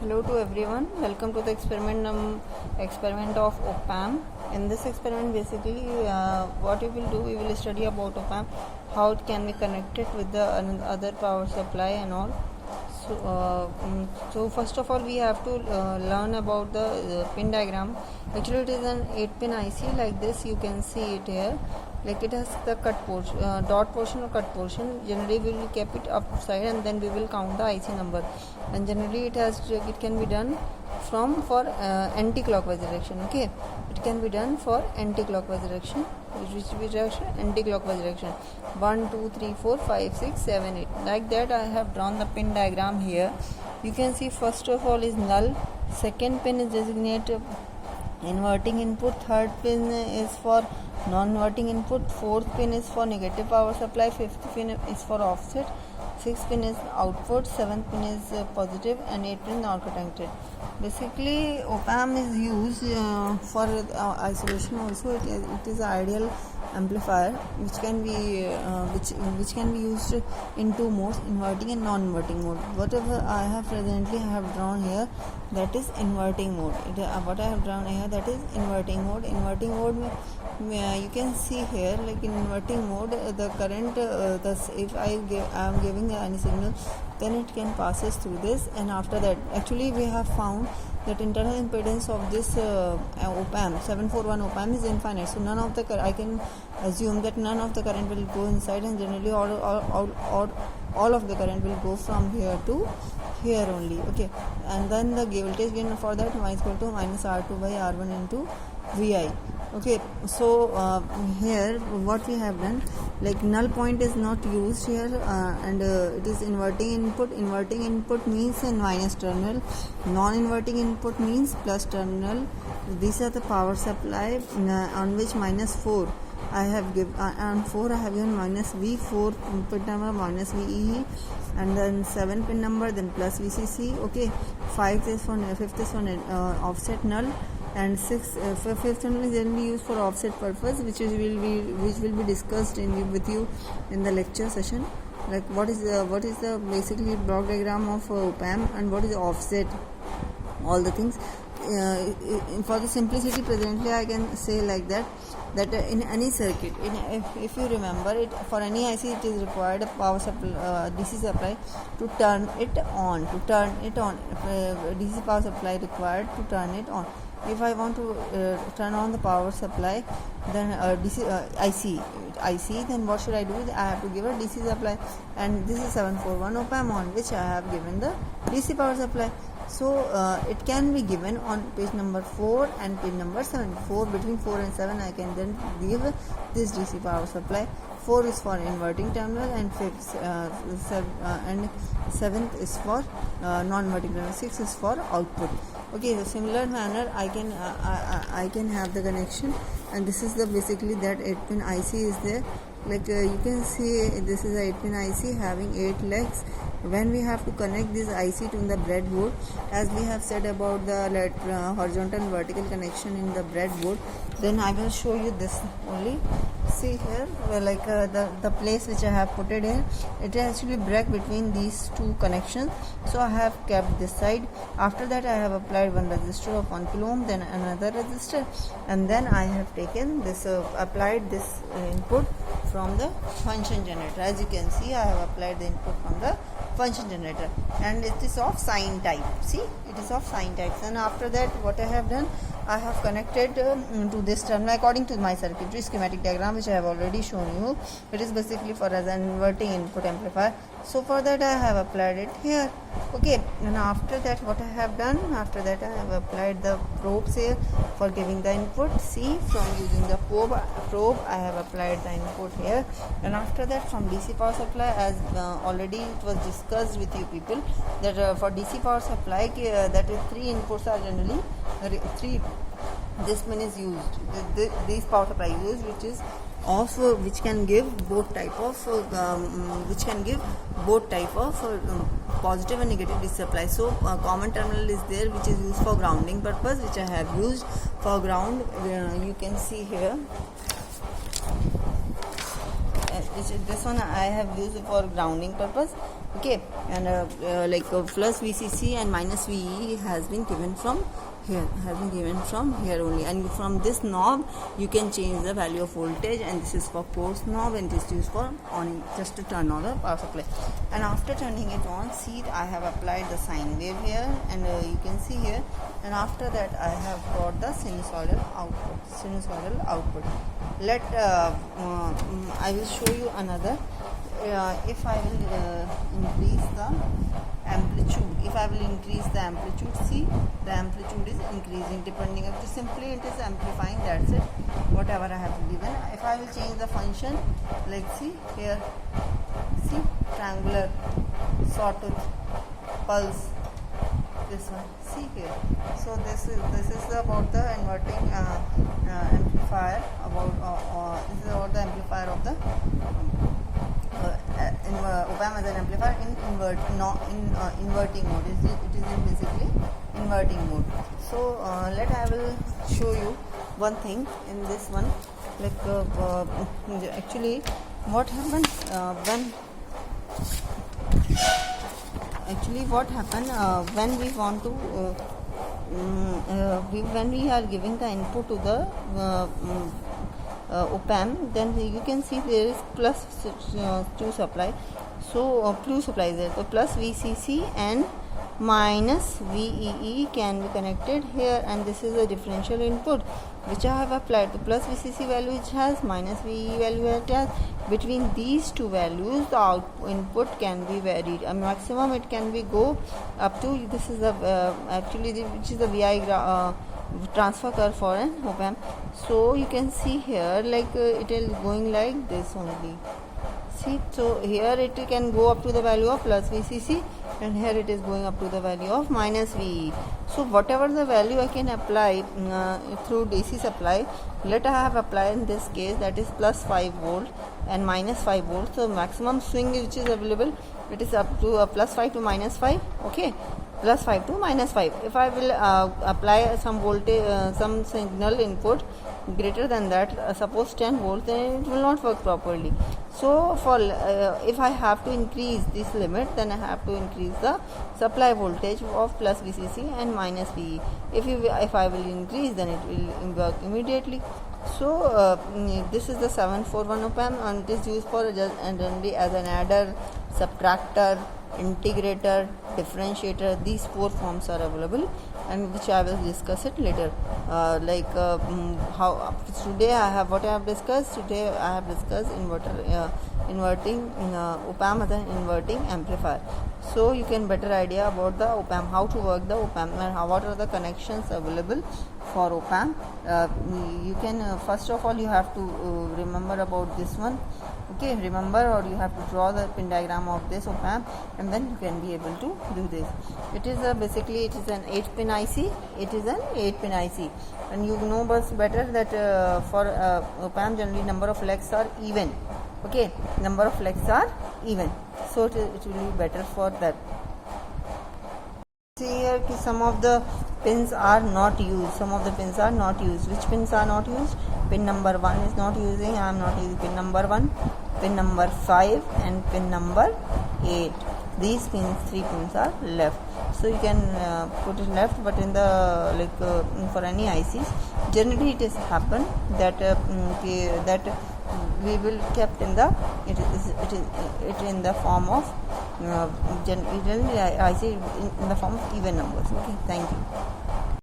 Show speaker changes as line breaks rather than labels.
Hello to everyone. Welcome to the experiment of op-amp. In this experiment, basically, what we will do, we will study about op-amp, how it can be connected with the other power supply and all. So first of all, we have to learn about the pin diagram. Actually, it is an 8-pin IC like this. You can see it here. Like it has the cut portion, dot portion or cut portion. Generally, we will keep it upside and then we will count the IC number. And generally, it can be done for anti-clockwise direction. Okay, it can be done for anti-clockwise direction. Which direction? Anti-clockwise direction. 1 2 3 4 5 6 7 8. Like that, I have drawn the pin diagram here. You can see first of all is null. Second pin is designated inverting input. Third pin is for non-inverting input. Fourth pin is for negative power supply. Fifth pin is for offset. Sixth pin is output. Seventh pin is positive, and eighth pin not connected. Basically, op-amp is used for isolation also. It is an ideal amplifier which can be used in two modes, inverting and non-inverting mode. Whatever I have drawn here, that is inverting mode. What I have drawn here, that is inverting mode. Inverting mode, you can see here, like in inverting mode, the current, if I am giving any signal, then it can passes through this, and after that, actually we have found that internal impedance of this op-amp 741 op-amp is infinite. So I can assume that none of the current will go inside, and generally all of the current will go from here to here only. Okay, and then the voltage gain for that is equal to minus R2 by R1 into Vi. Okay, so here what we have done, like null point is not used here, and it is inverting input. Inverting input means a minus terminal, non-inverting input means plus terminal. These are the power supply on which minus 4 I have given, on 4 I have given minus V, 4 pin number minus VEE, and then 7 pin number, then plus VCC. Okay, 5th is for offset null, and fifth one is generally used for offset purpose, which will be discussed with you in the lecture session. Like what is the basically block diagram of op-amp, and what is offset, all the things. For the simplicity, presently I can say like that in any circuit, if you remember it, for any IC it is required a power supply, DC supply to turn it on. DC power supply required to turn it on. If I want to turn on the power supply, then IC, then what should I do? I have to give a DC supply, and this is 741 op-amp on which I have given the DC power supply. So it can be given on page number 4 and page number 7. Between 4 and 7 I can then give this DC power supply. 4 is for inverting terminal, and 7th is for non-inverting terminal. 6 is for output. Okay, so similar manner I can have the connection, and this is the basically that 8-pin IC is there. Like you can see, this is a 8-pin IC having 8 legs. When we have to connect this IC to the breadboard, as we have said about the horizontal and vertical connection in the breadboard, then I will show you this only. See here, like the place which I have put it in, it actually break between these two connections. So I have kept this side. After that, I have applied one resistor of 1 kilo ohm, then another resistor, and then I have taken this applied this input from the function generator. As you can see, I have applied the input from the function generator, and it is of sine type. See, it is of sine type. And after that, what I have done, I have connected to this terminal according to my circuitry schematic diagram, which I have already shown you. It is basically for as an inverting input amplifier. So for that I have applied it here. Okay, and after that what I have done, after that I have applied the probes here for giving the input. See, from using the probe I have applied the input here, and after that from DC power supply, as already it was discussed with you people, that for DC power supply that is 3 inputs are generally 3. This pin is used, these power supply used, which can give both type of positive and negative DC supply. So common terminal is there, which is used for grounding purpose, which I have used for ground. You can see here, this one I have used for grounding purpose, Okay, and plus VCC and minus VE has been given from here only, and from this knob you can change the value of voltage, and this is for force knob, and this is used for on, just to turn on the power supply. And after turning it on, see, I have applied the sine wave here, and you can see here, and after that I have got the sinusoidal output. I will show you another. If I will increase the amplitude, see, the amplitude is increasing depending on simply it is amplifying, that's it, whatever I have given. If I will change the function, like see here, see, triangular, sawtooth, pulse, this one, see here. So this is about the inverting amplifier, this is about the amplifier of the op-amp as an amplifier in inverting mode. It is in basically inverting mode. So I will show you one thing in this one, actually what happened when we want to when we are giving the input to the op-amp, then you can see there is plus 2 supply, so two supplies there, so plus VCC and minus VEE can be connected here, and this is a differential input which I have applied. The plus VCC value which has, minus VEE value it has. Between these two values the input can be varied. A maximum it can be go up to, this is the which is the VI transfer curve for an op-amp. So you can see here, it is going like this only. See, so here it can go up to the value of plus VCC, and here it is going up to the value of minus VE. So whatever the value I can apply through DC supply, I have applied in this case, that is plus 5 volt and minus 5 volts. So maximum swing which is available, it is up to plus 5 to minus 5. Okay, plus 5 to minus 5. If I will apply some voltage, some signal input greater than that, suppose 10 volts, then it will not work properly. So for if I have to increase this limit, then I have to increase the supply voltage of plus VCC and minus VE. If I will increase, then it will work immediately. So this is the 741 op-amp, and it is used for generally as an adder, subtractor, integrator, differentiator. These 4 forms are available, and which I will discuss it later. How today I have discussed inverting op-amp as an inverting amplifier. So you can better idea about the op-amp, how to work the op-amp, and what are the connections available for op-amp. You can first of all you have to remember about this one. Okay, remember, or you have to draw the pin diagram of this op-amp, and then you can be able to do this. It is basically it is an 8-pin IC. It is an 8-pin IC, and you know better that for op-amp generally number of legs are even. Okay, number of legs are even, so it will be better for that. See here, some of the pins are not used. Which pins are not used? Pin number 1 is not using. I am not using pin number 1, pin number 5, and pin number 8. These 3 pins are left. So you can put it left, but in the for any ICs, generally it has happened that we will kept in the it in the form of generally I see in the form of even numbers. Okay, thank you.